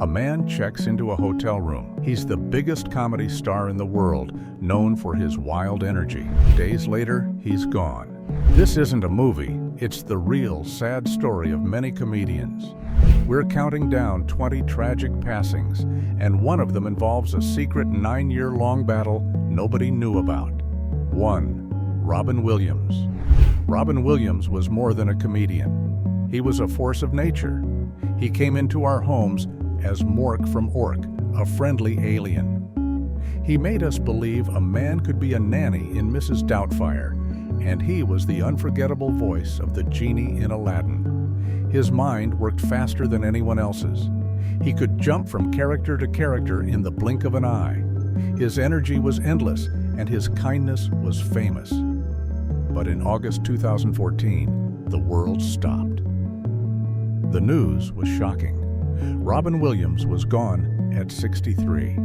A man checks into a hotel room. He's the biggest comedy star in the world, known for his wild energy. Days later, he's gone. This isn't a movie. It's the real, sad story of many comedians. We're counting down 20 tragic passings, and one of them involves a secret 9-year-long battle nobody knew about. 1. Robin Williams. Robin Williams was more than a comedian. He was a force of nature. He came into our homes as Mork from Ork, a friendly alien. He made us believe a man could be a nanny in Mrs. Doubtfire, and he was the unforgettable voice of the genie in Aladdin. His mind worked faster than anyone else's. He could jump from character to character in the blink of an eye. His energy was endless, and his kindness was famous. But in August 2014, the world stopped. The news was shocking. Robin Williams was gone at 63.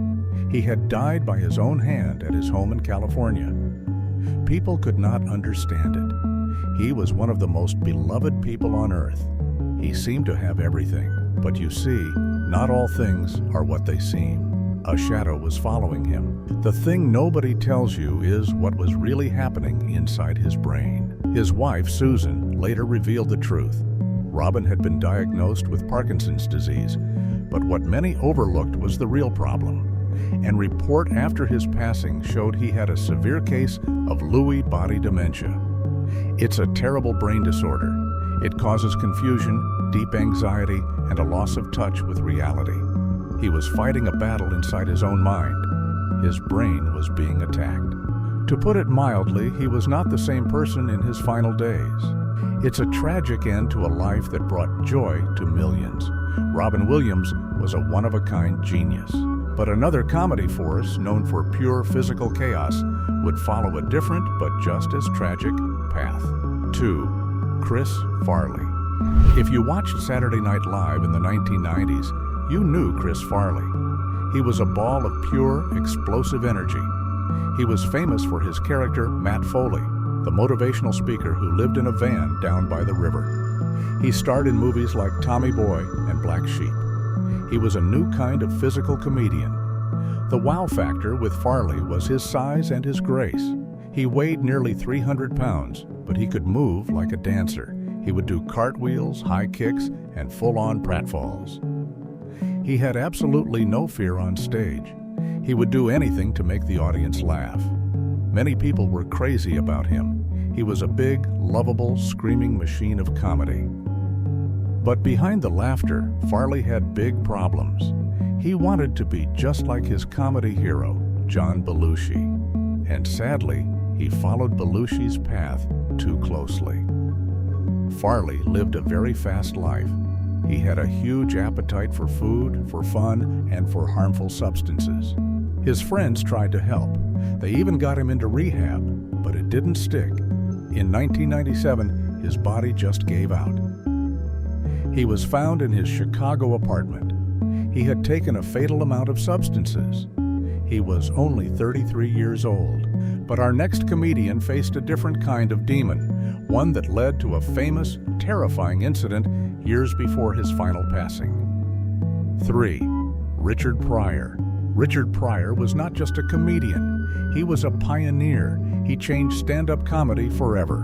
He had died by his own hand at his home in California. People could not understand it. He was one of the most beloved people on earth. He seemed to have everything. But you see, not all things are what they seem. A shadow was following him. The thing nobody tells you is what was really happening inside his brain. His wife, Susan, later revealed the truth. Robin had been diagnosed with Parkinson's disease, but what many overlooked was the real problem. An report after his passing showed he had a severe case of Lewy body dementia. It's a terrible brain disorder. It causes confusion, deep anxiety, and a loss of touch with reality. He was fighting a battle inside his own mind. His brain was being attacked. To put it mildly, he was not the same person in his final days. It's a tragic end to a life that brought joy to millions. Robin Williams was a one-of-a-kind genius. But another comedy force, known for pure physical chaos, would follow a different but just as tragic path. 2. Chris Farley. If you watched Saturday Night Live in the 1990s, you knew Chris Farley. He was a ball of pure, explosive energy. He was famous for his character, Matt Foley, the motivational speaker who lived in a van down by the river. He starred in movies like Tommy Boy and Black Sheep. He was a new kind of physical comedian. The wow factor with Farley was his size and his grace. He weighed nearly 300 pounds, but he could move like a dancer. He would do cartwheels, high kicks, and full-on pratfalls. He had absolutely no fear on stage. He would do anything to make the audience laugh. Many people were crazy about him. He was a big, lovable, screaming machine of comedy. But behind the laughter, Farley had big problems. He wanted to be just like his comedy hero, John Belushi. And sadly, he followed Belushi's path too closely. Farley lived a very fast life. He had a huge appetite for food, for fun, and for harmful substances. His friends tried to help. They even got him into rehab, but it didn't stick. In 1997, his body just gave out. He was found in his Chicago apartment. He had taken a fatal amount of substances. He was only 33 years old. But our next comedian faced a different kind of demon, one that led to a famous, terrifying incident years before his final passing. 3. Richard Pryor. Richard Pryor was not just a comedian. He was a pioneer. He changed stand-up comedy forever.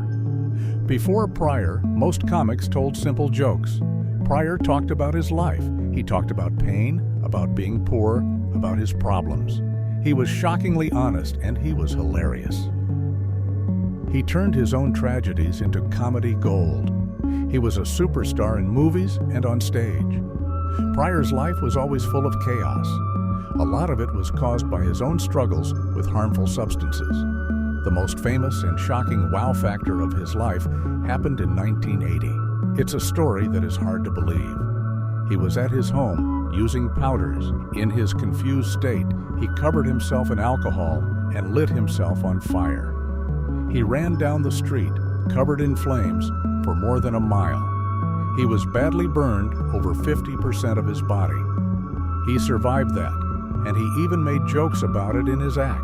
Before Pryor, most comics told simple jokes. Pryor talked about his life. He talked about pain, about being poor, about his problems. He was shockingly honest, and he was hilarious. He turned his own tragedies into comedy gold. He was a superstar in movies and on stage. Pryor's life was always full of chaos. A lot of it was caused by his own struggles with harmful substances. The most famous and shocking wow factor of his life happened in 1980. It's a story that is hard to believe. He was at his home using powders. In his confused state, he covered himself in alcohol and lit himself on fire. He ran down the street, covered in flames, for more than a mile. He was badly burned over 50% of his body. He survived that, and he even made jokes about it in his act.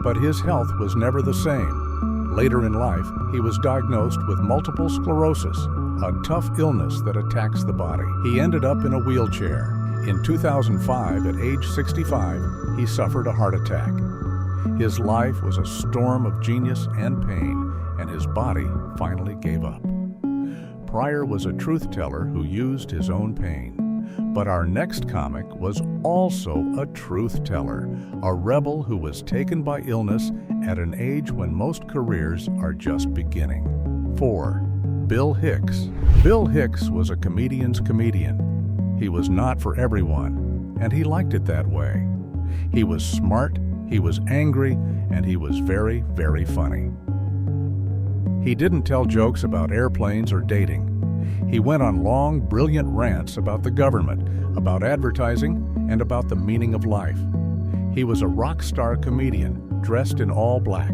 But his health was never the same. Later in life, he was diagnosed with multiple sclerosis, a tough illness that attacks the body. He ended up in a wheelchair. In 2005, at age 65, he suffered a heart attack. His life was a storm of genius and pain, and his body finally gave up. Pryor was a truth teller who used his own pain. But our next comic was also a truth teller, a rebel who was taken by illness at an age when most careers are just beginning. 4. Bill Hicks. Bill Hicks was a comedian's comedian. He was not for everyone, and he liked it that way. He was smart, he was angry, and he was very, very funny. He didn't tell jokes about airplanes or dating. He went on long, brilliant rants about the government, about advertising, and about the meaning of life. He was a rock star comedian, dressed in all black.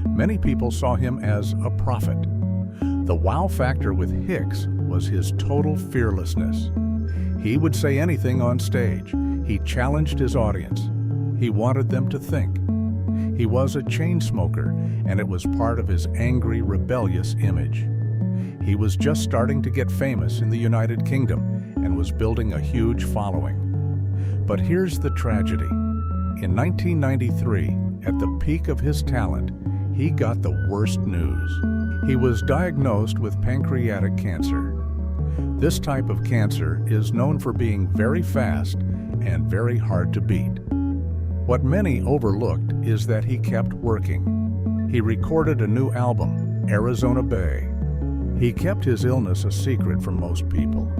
Many people saw him as a prophet. The wow factor with Hicks was his total fearlessness. He would say anything on stage. He challenged his audience. He wanted them to think. He was a chain smoker, and it was part of his angry, rebellious image. He was just starting to get famous in the United Kingdom and was building a huge following. But here's the tragedy. In 1993, at the peak of his talent, he got the worst news. He was diagnosed with pancreatic cancer. This type of cancer is known for being very fast and very hard to beat. What many overlooked is that he kept working. He recorded a new album, Arizona Bay. He kept his illness a secret from most people.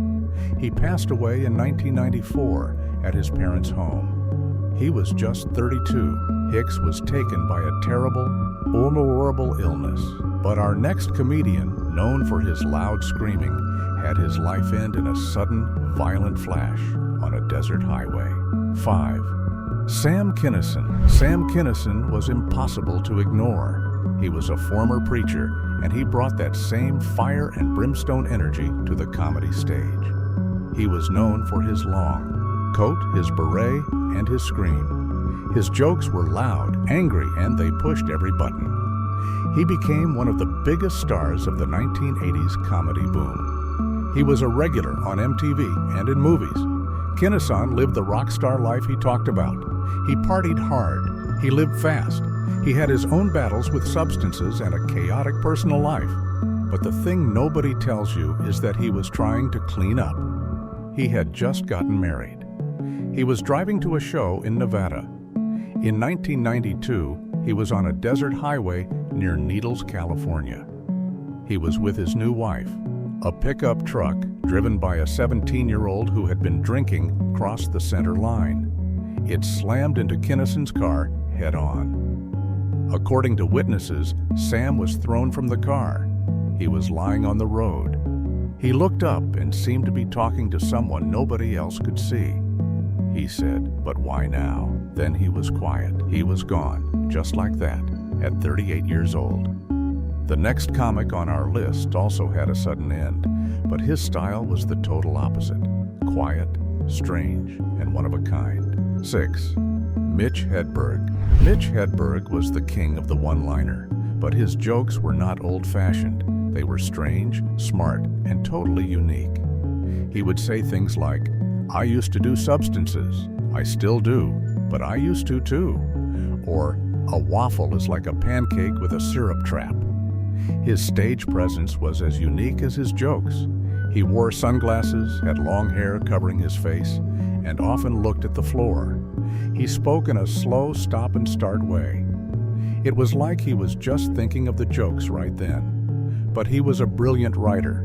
He passed away in 1994 at his parents' home. He was just 32. Hicks was taken by a terrible, unbearable illness. But our next comedian, known for his loud screaming, had his life end in a sudden, violent flash on a desert highway. 5. Sam Kinison. Sam Kinison was impossible to ignore. He was a former preacher, and he brought that same fire and brimstone energy to the comedy stage. He was known for his long coat, his beret, and his scream. His jokes were loud, angry, and they pushed every button. He became one of the biggest stars of the 1980s comedy boom. He was a regular on MTV and in movies. Kinison lived the rock star life he talked about. He partied hard. He lived fast. He had his own battles with substances and a chaotic personal life. But the thing nobody tells you is that he was trying to clean up. He had just gotten married. He was driving to a show in Nevada. In 1992, he was on a desert highway near Needles, California. He was with his new wife. A pickup truck, driven by a 17-year-old who had been drinking, crossed the center line. It slammed into Kinison's car head-on. According to witnesses, Sam was thrown from the car. He was lying on the road. He looked up and seemed to be talking to someone nobody else could see. He said, "But why now?" Then he was quiet. He was gone, just like that, at 38 years old. The next comic on our list also had a sudden end, but his style was the total opposite. Quiet, strange, and one of a kind. 6. Mitch Hedberg. Mitch Hedberg was the king of the one-liner, but his jokes were not old-fashioned. They were strange, smart, and totally unique. He would say things like, "I used to do substances. I still do, but I used to too." Or, "A waffle is like a pancake with a syrup trap." His stage presence was as unique as his jokes. He wore sunglasses, had long hair covering his face, and often looked at the floor. He spoke in a slow stop-and-start way. It was like he was just thinking of the jokes right then. But he was a brilliant writer.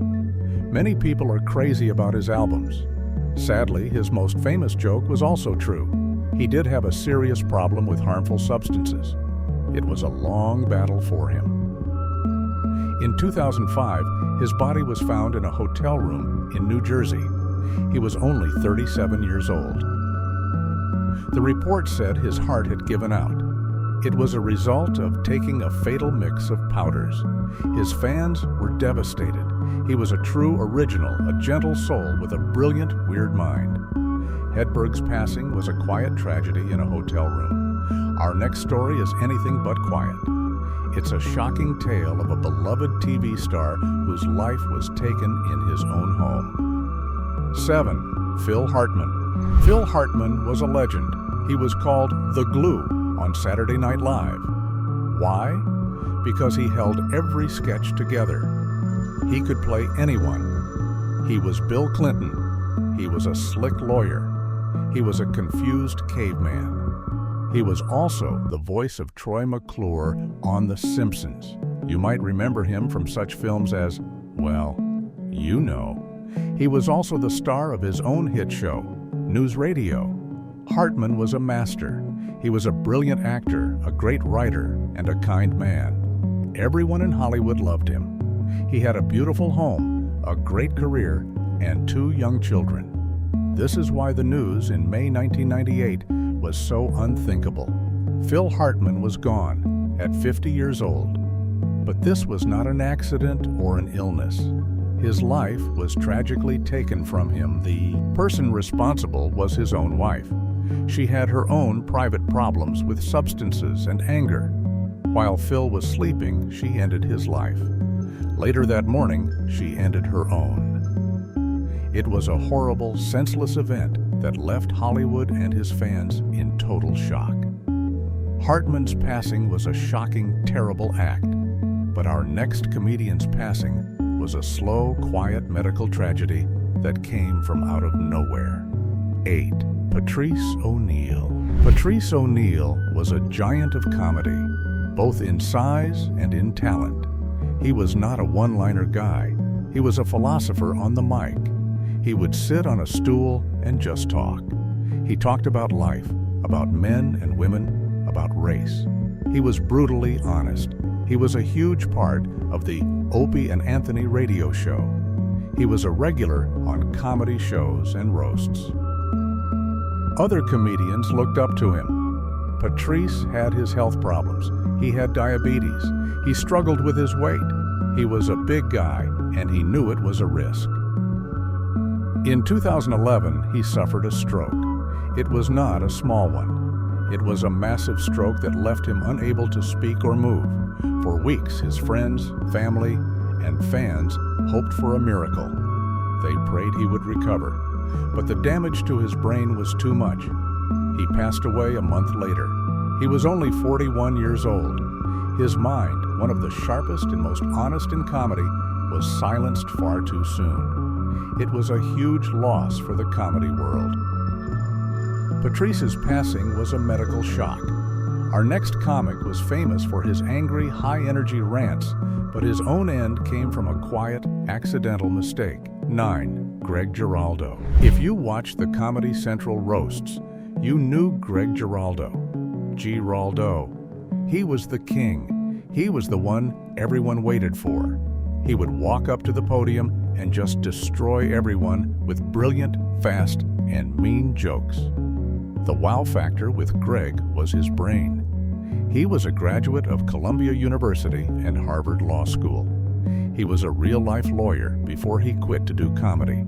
Many people are crazy about his albums. Sadly, his most famous joke was also true. He did have a serious problem with harmful substances. It was a long battle for him. In 2005, his body was found in a hotel room in New Jersey. He was only 37 years old. The report said his heart had given out. It was a result of taking a fatal mix of powders. His fans were devastated. He was a true original, a gentle soul with a brilliant, weird mind. Hedberg's passing was a quiet tragedy in a hotel room. Our next story is anything but quiet. It's a shocking tale of a beloved TV star whose life was taken in his own home. 7. Phil Hartman. Phil Hartman was a legend. He was called the Glue on Saturday Night Live. Why? Because he held every sketch together. He could play anyone. He was Bill Clinton. He was a slick lawyer. He was a confused caveman. He was also the voice of Troy McClure on The Simpsons. You might remember him from such films as, well, you know. He was also the star of his own hit show, News Radio. Hartman was a master. He was a brilliant actor, a great writer, and a kind man. Everyone in Hollywood loved him. He had a beautiful home, a great career, and 2 young children. This is why the news in May 1998 was so unthinkable. Phil Hartman was gone at 50 years old. But this was not an accident or an illness. His life was tragically taken from him. The person responsible was his own wife. She had her own private problems with substances and anger. While Phil was sleeping, she ended his life. Later that morning, she ended her own. It was a horrible, senseless event that left Hollywood and his fans in total shock. Hartman's passing was a shocking, terrible act. But our next comedian's passing was a slow, quiet medical tragedy that came from out of nowhere. 8. Patrice O'Neal. Patrice O'Neal was a giant of comedy, both in size and in talent. He was not a one-liner guy. He was a philosopher on the mic. He would sit on a stool and just talk. He talked about life, about men and women, about race. He was brutally honest. He was a huge part of the Opie and Anthony radio show. He was a regular on comedy shows and roasts. Other comedians looked up to him. Patrice had his health problems. He had diabetes. He struggled with his weight. He was a big guy, and he knew it was a risk. In 2011, he suffered a stroke. It was not a small one. It was a massive stroke that left him unable to speak or move. For weeks, his friends, family, and fans hoped for a miracle. They prayed he would recover, but the damage to his brain was too much. He passed away a month later. He was only 41 years old. His mind, one of the sharpest and most honest in comedy, was silenced far too soon. It was a huge loss for the comedy world. Patrice's passing was a medical shock. Our next comic was famous for his angry, high-energy rants, but his own end came from a quiet, accidental mistake. 9. Greg Giraldo. If you watched the Comedy Central roasts, you knew Greg Giraldo. G-Raldo. He was the king. He was the one everyone waited for. He would walk up to the podium and just destroy everyone with brilliant, fast, and mean jokes. The wow factor with Greg was his brain. He was a graduate of Columbia University and Harvard Law School. He was a real-life lawyer before he quit to do comedy.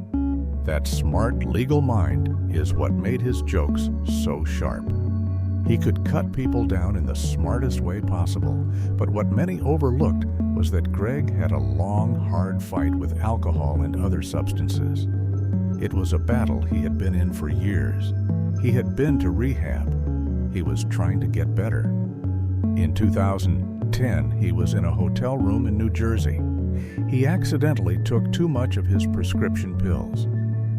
That smart, legal mind is what made his jokes so sharp. He could cut people down in the smartest way possible, but what many overlooked was that Greg had a long, hard fight with alcohol and other substances. It was a battle he had been in for years. He had been to rehab. He was trying to get better. In 2010, he was in a hotel room in New Jersey. He accidentally took too much of his prescription pills.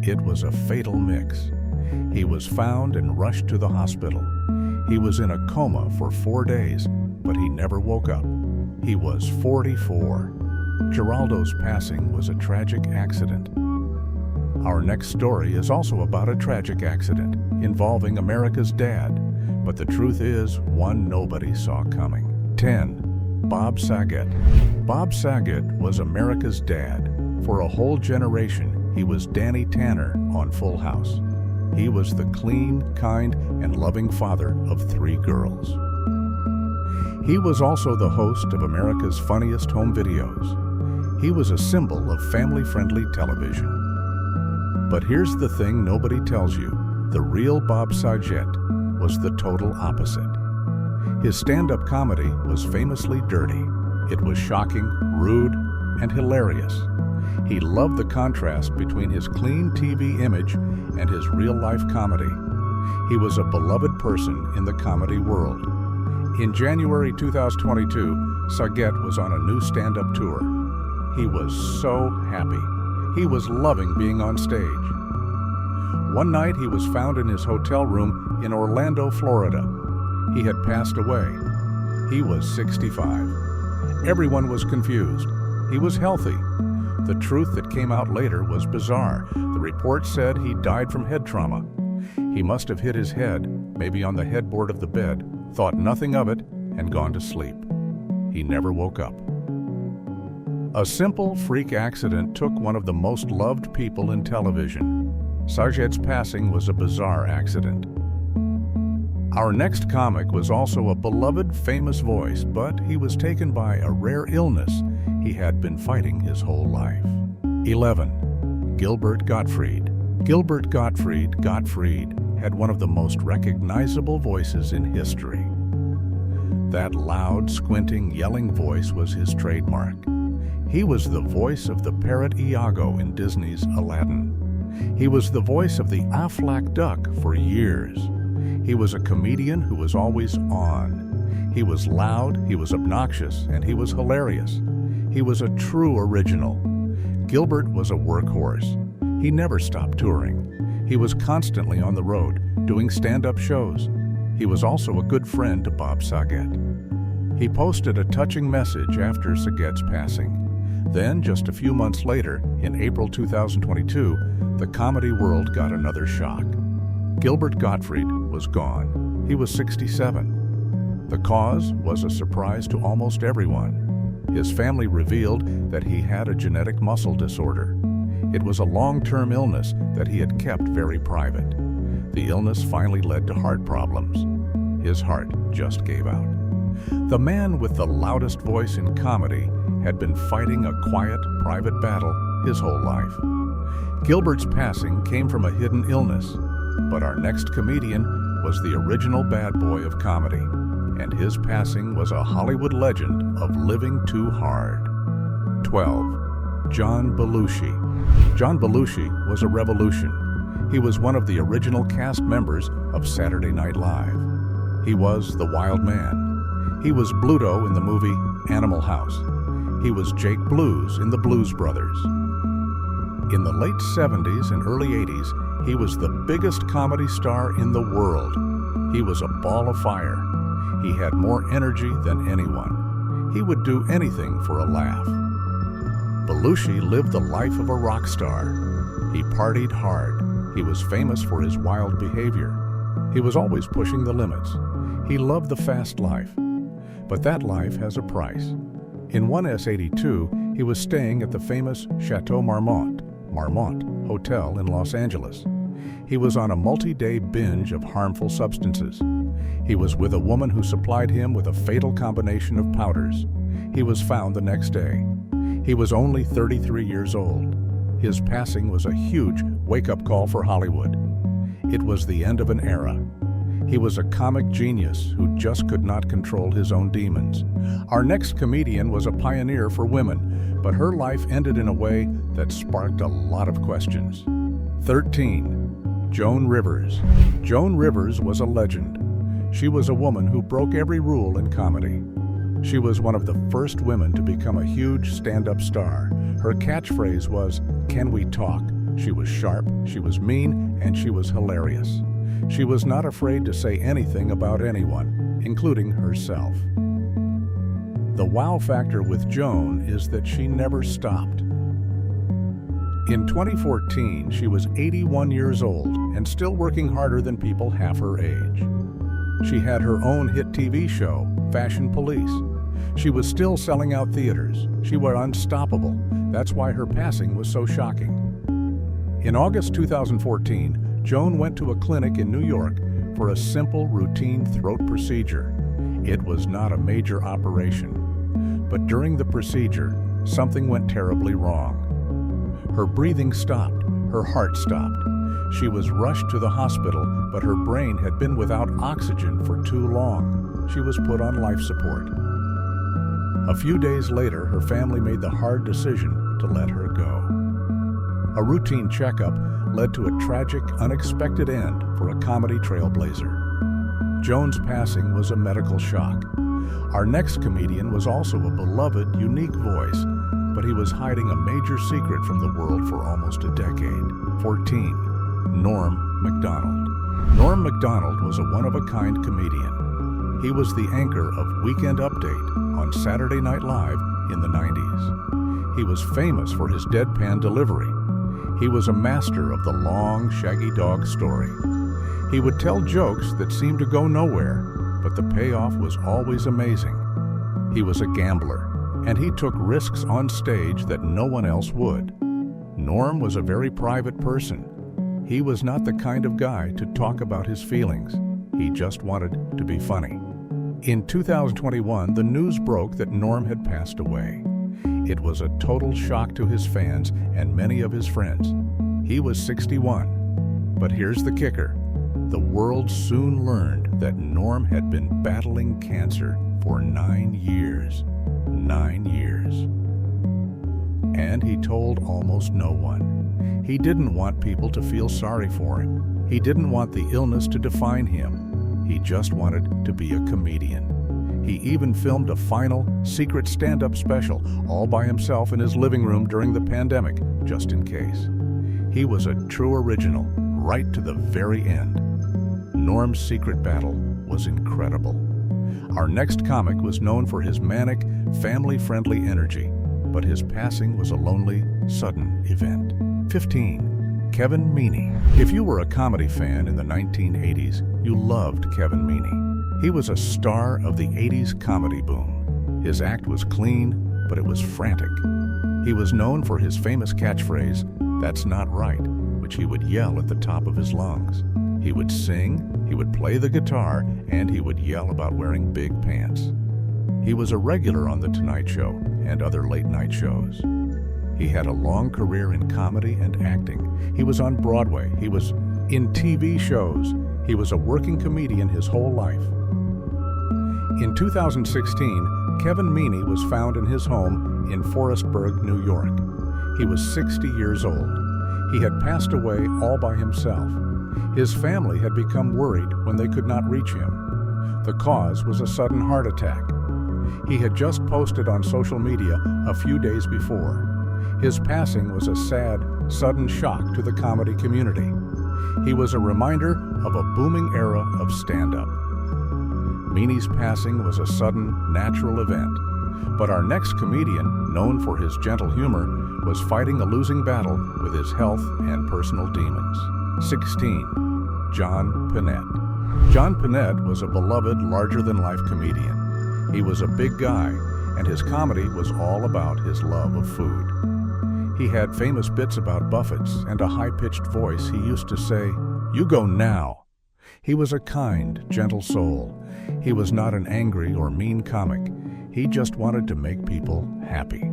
It was a fatal mix. He was found and rushed to the hospital. He was in a coma for 4 days, but he never woke up. He was 44. Giraldo's passing was a tragic accident. Our next story is also about a tragic accident involving America's dad, but the truth is one nobody saw coming. 10. Bob Saget. Bob Saget was America's dad. For a whole generation, he was Danny Tanner on Full House. He was the clean, kind, and loving father of 3 girls. He was also the host of America's Funniest Home Videos. He was a symbol of family-friendly television. But here's the thing nobody tells you. The real Bob Saget was the total opposite. His stand-up comedy was famously dirty. It was shocking, rude, and hilarious. He loved the contrast between his clean TV image and his real-life comedy. He was a beloved person in the comedy world. In January 2022, Saget was on a new stand-up tour. He was so happy. He was loving being on stage. One night he was found in his hotel room in Orlando, Florida. He had passed away. He was 65. Everyone was confused. He was healthy. The truth that came out later was bizarre. The report said he died from head trauma. He must have hit his head, maybe on the headboard of the bed, thought nothing of it, and gone to sleep. He never woke up. A simple freak accident took one of the most loved people in television. Saget's passing was a bizarre accident. Our next comic was also a beloved, famous voice, but he was taken by a rare illness he had been fighting his whole life. 11. Gilbert Gottfried. Gilbert Gottfried had one of the most recognizable voices in history. That loud, squinting, yelling voice was his trademark. He was the voice of the parrot Iago in Disney's Aladdin. He was the voice of the Aflac duck for years. He was a comedian who was always on. He was loud, he was obnoxious, and he was hilarious. He was a true original. Gilbert was a workhorse. He never stopped touring. He was constantly on the road, doing stand-up shows. He was also a good friend to Bob Saget. He posted a touching message after Saget's passing. Then, just a few months later, in April 2022, the comedy world got another shock. Gilbert Gottfried was gone. He was 67. The cause was a surprise to almost everyone. His family revealed that he had a genetic muscle disorder. It was a long-term illness that he had kept very private. The illness finally led to heart problems. His heart just gave out. The man with the loudest voice in comedy had been fighting a quiet, private battle his whole life. Gilbert's passing came from a hidden illness, but our next comedian was the original bad boy of comedy, and his passing was a Hollywood legend of living too hard. 12. John Belushi. John Belushi was a revolution. He was one of the original cast members of Saturday Night Live. He was the Wild Man. He was Bluto in the movie Animal House. He was Jake Blues in the Blues Brothers. In the late 70s and early 80s, he was the biggest comedy star in the world. He was a ball of fire. He had more energy than anyone. He would do anything for a laugh. Belushi lived the life of a rock star. He partied hard. He was famous for his wild behavior. He was always pushing the limits. He loved the fast life. But that life has a price. In 1S82, he was staying at the famous Chateau Marmont Hotel in Los Angeles. He was on a multi-day binge of harmful substances. He was with a woman who supplied him with a fatal combination of powders. He was found the next day. He was only 33 years old. His passing was a huge wake-up call for Hollywood. It was the end of an era. He was a comic genius who just could not control his own demons. Our next comedian was a pioneer for women, but her life ended in a way that sparked a lot of questions. 13. Joan Rivers. Joan Rivers was a legend. She was a woman who broke every rule in comedy. She was one of the first women to become a huge stand-up star. Her catchphrase was, "Can we talk?" She was sharp, she was mean, and she was hilarious. She was not afraid to say anything about anyone, including herself. The wow factor with Joan is that she never stopped. In 2014, she was 81 years old and still working harder than people half her age. She had her own hit TV show, Fashion Police. She was still selling out theaters. She was unstoppable. That's why her passing was so shocking. In August 2014, Joan went to a clinic in New York for a simple routine throat procedure. It was not a major operation, but during the procedure, something went terribly wrong. Her breathing stopped, her heart stopped. She was rushed to the hospital, but her brain had been without oxygen for too long. She was put on life support. A few days later, her family made the hard decision to let her go. A routine checkup led to a tragic, unexpected end for a comedy trailblazer. Joan's passing was a medical shock. Our next comedian was also a beloved, unique voice, but he was hiding a major secret from the world for almost a decade. 14. Norm Macdonald. Norm Macdonald was a one-of-a-kind comedian. He was the anchor of Weekend Update on Saturday Night Live in the 90s. He was famous for his deadpan delivery. He was a master of the long, shaggy dog story. He would tell jokes that seemed to go nowhere, but the payoff was always amazing. He was a gambler, and he took risks on stage that no one else would. Norm was a very private person. He was not the kind of guy to talk about his feelings. He just wanted to be funny. In 2021, the news broke that Norm had passed away. It was a total shock to his fans and many of his friends. He was 61. But here's the kicker. The world soon learned that Norm had been battling cancer for 9 years. 9 years. And he told almost no one. He didn't want people to feel sorry for him. He didn't want the illness to define him. He just wanted to be a comedian. He even filmed a final, secret stand-up special all by himself in his living room during the pandemic, just in case. He was a true original, right to the very end. Norm's secret battle was incredible. Our next comic was known for his manic, family-friendly energy, but his passing was a lonely, sudden event. 15. Kevin Meaney. If you were a comedy fan in the 1980s, you loved Kevin Meaney. He was a star of the 80s comedy boom. His act was clean, but it was frantic. He was known for his famous catchphrase, "That's not right," which he would yell at the top of his lungs. He would sing, he would play the guitar, and he would yell about wearing big pants. He was a regular on The Tonight Show and other late-night shows. He had a long career in comedy and acting. He was on Broadway. He was in TV shows. He was a working comedian his whole life. In 2016, Kevin Meaney was found in his home in Forestburg, New York. He was 60 years old. He had passed away all by himself. His family had become worried when they could not reach him. The cause was a sudden heart attack. He had just posted on social media a few days before. His passing was a sad, sudden shock to the comedy community. He was a reminder of a booming era of stand-up. Meaney's passing was a sudden, natural event. But our next comedian, known for his gentle humor, was fighting a losing battle with his health and personal demons. 16. John Pinette. John Pinette was a beloved, larger-than-life comedian. He was a big guy, and his comedy was all about his love of food. He had famous bits about buffets and a high-pitched voice. He used to say, "You go now." He was a kind, gentle soul. He was not an angry or mean comic. He just wanted to make people happy.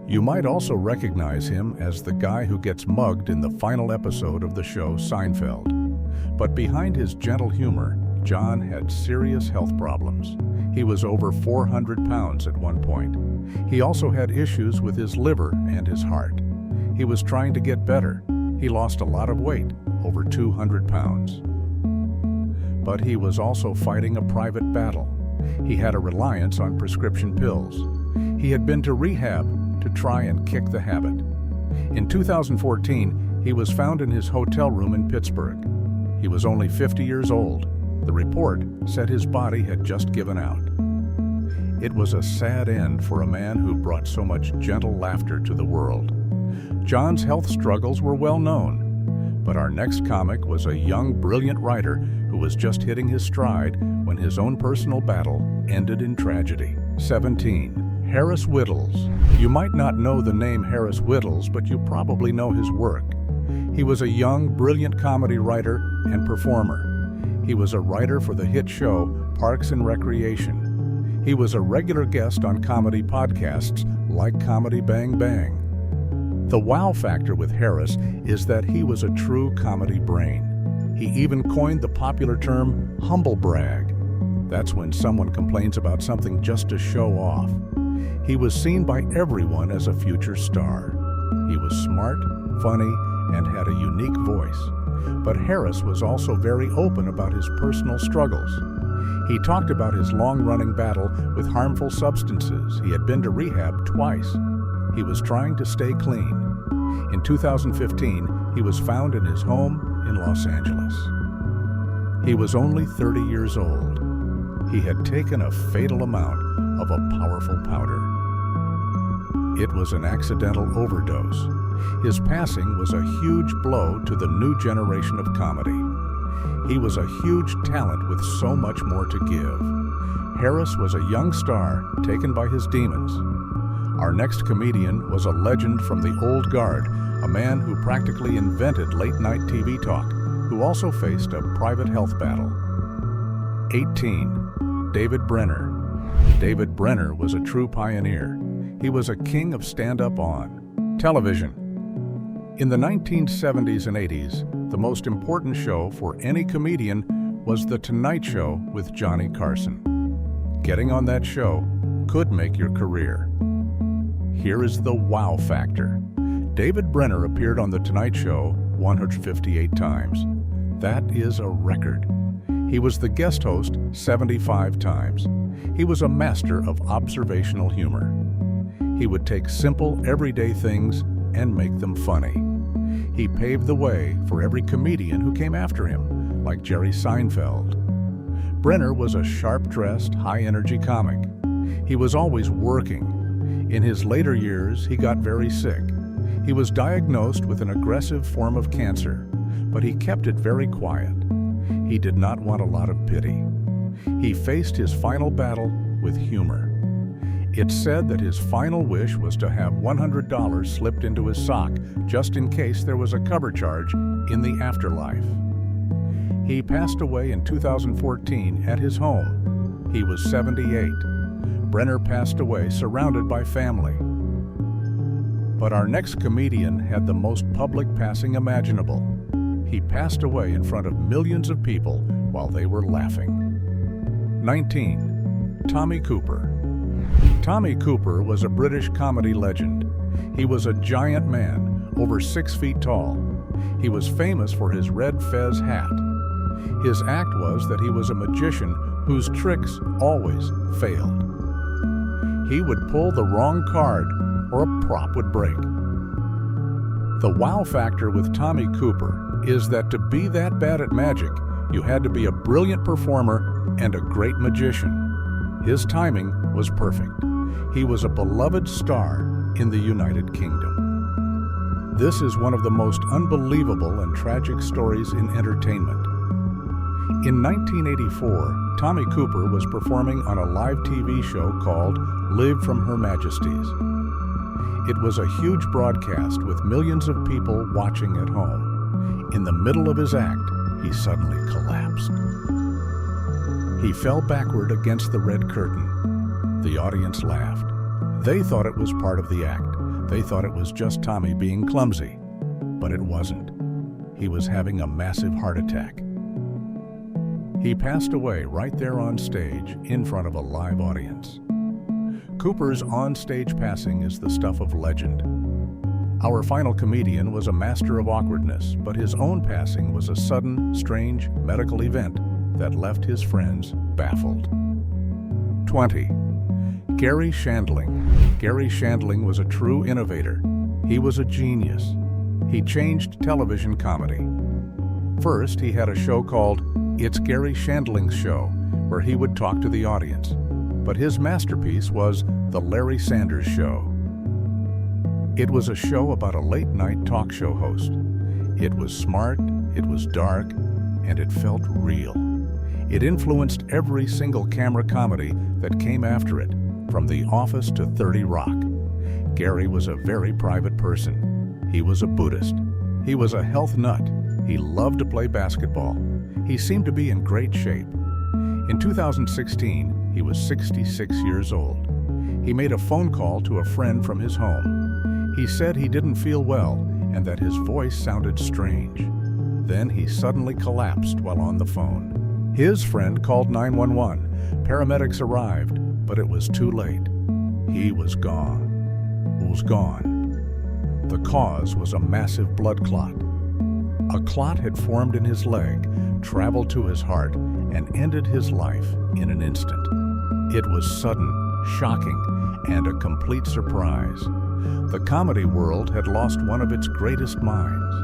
You might also recognize him as the guy who gets mugged in the final episode of the show Seinfeld. But behind his gentle humor, John had serious health problems. He was over 400 pounds at one point. He also had issues with his liver and his heart. He was trying to get better. He lost a lot of weight, over 200 pounds. But he was also fighting a private battle. He had a reliance on prescription pills. He had been to rehab to try and kick the habit. In 2014, he was found in his hotel room in Pittsburgh. He was only 50 years old. The report said his body had just given out. It was a sad end for a man who brought so much gentle laughter to the world. John's health struggles were well known, but our next comic was a young, brilliant writer who was just hitting his stride when his own personal battle ended in tragedy. 17. Harris Wittels. You might not know the name Harris Wittels, but you probably know his work. He was a young, brilliant comedy writer and performer. He was a writer for the hit show Parks and Recreation. He was a regular guest on comedy podcasts like Comedy Bang Bang. The wow factor with Harris is that he was a true comedy brain. He even coined the popular term humble brag. That's when someone complains about something just to show off. He was seen by everyone as a future star. He was smart, funny, and had a unique voice. But Harris was also very open about his personal struggles. He talked about his long-running battle with harmful substances. He had been to rehab twice. He was trying to stay clean. In 2015, he was found in his home in Los Angeles. He was only 30 years old. He had taken a fatal amount of a powerful powder. It was an accidental overdose. His passing was a huge blow to the new generation of comedy. He was a huge talent with so much more to give. Harris was a young star taken by his demons. Our next comedian was a legend from the old guard, a man who practically invented late-night TV talk, who also faced a private health battle. 18. David Brenner. David Brenner was a true pioneer. He was a king of stand-up on television. In the 1970s and 80s, the most important show for any comedian was The Tonight Show with Johnny Carson. Getting on that show could make your career. Here is the wow factor. David Brenner appeared on The Tonight Show 158 times. That is a record. He was the guest host 75 times. He was a master of observational humor. He would take simple, everyday things and make them funny. He paved the way for every comedian who came after him, like Jerry Seinfeld. Brenner was a sharp-dressed, high-energy comic. He was always working. In his later years, he got very sick. He was diagnosed with an aggressive form of cancer, but he kept it very quiet. He did not want a lot of pity. He faced his final battle with humor. It's said that his final wish was to have $100 slipped into his sock just in case there was a cover charge in the afterlife. He passed away in 2014 at his home. He was 78. Brenner passed away surrounded by family. But our next comedian had the most public passing imaginable. He passed away in front of millions of people while they were laughing. 19. Tommy Cooper. Tommy Cooper was a British comedy legend. He was a giant man, over 6 feet tall. He was famous for his red fez hat. His act was that he was a magician whose tricks always failed. He would pull the wrong card or a prop would break. The wow factor with Tommy Cooper is that to be that bad at magic, you had to be a brilliant performer and a great magician. His timing was perfect. He was a beloved star in the United Kingdom. This is one of the most unbelievable and tragic stories in entertainment. In 1984, Tommy Cooper was performing on a live TV show called Live from Her Majesty's. It was a huge broadcast with millions of people watching at home. In the middle of his act, he suddenly collapsed. He fell backward against the red curtain. The audience laughed. They thought it was part of the act. They thought it was just Tommy being clumsy. But it wasn't. He was having a massive heart attack. He passed away right there on stage in front of a live audience. Cooper's on-stage passing is the stuff of legend. Our final comedian was a master of awkwardness, but his own passing was a sudden, strange medical event that left his friends baffled. 20. Gary Shandling. Gary Shandling was a true innovator. He was a genius. He changed television comedy. First, he had a show called It's Gary Shandling's Show, where he would talk to the audience. But his masterpiece was The Larry Sanders Show. It was a show about a late-night talk show host. It was smart, it was dark, and it felt real. It influenced every single camera comedy that came after it, from The Office to 30 Rock. Gary was a very private person. He was a Buddhist. He was a health nut. He loved to play basketball. He seemed to be in great shape. In 2016, he was 66 years old. He made a phone call to a friend from his home. He said he didn't feel well and that his voice sounded strange. Then he suddenly collapsed while on the phone. His friend called 911. Paramedics arrived, but it was too late. He was gone. The cause was a massive blood clot. A clot had formed in his leg, traveled to his heart, and ended his life in an instant. It was sudden, shocking, and a complete surprise. The comedy world had lost one of its greatest minds.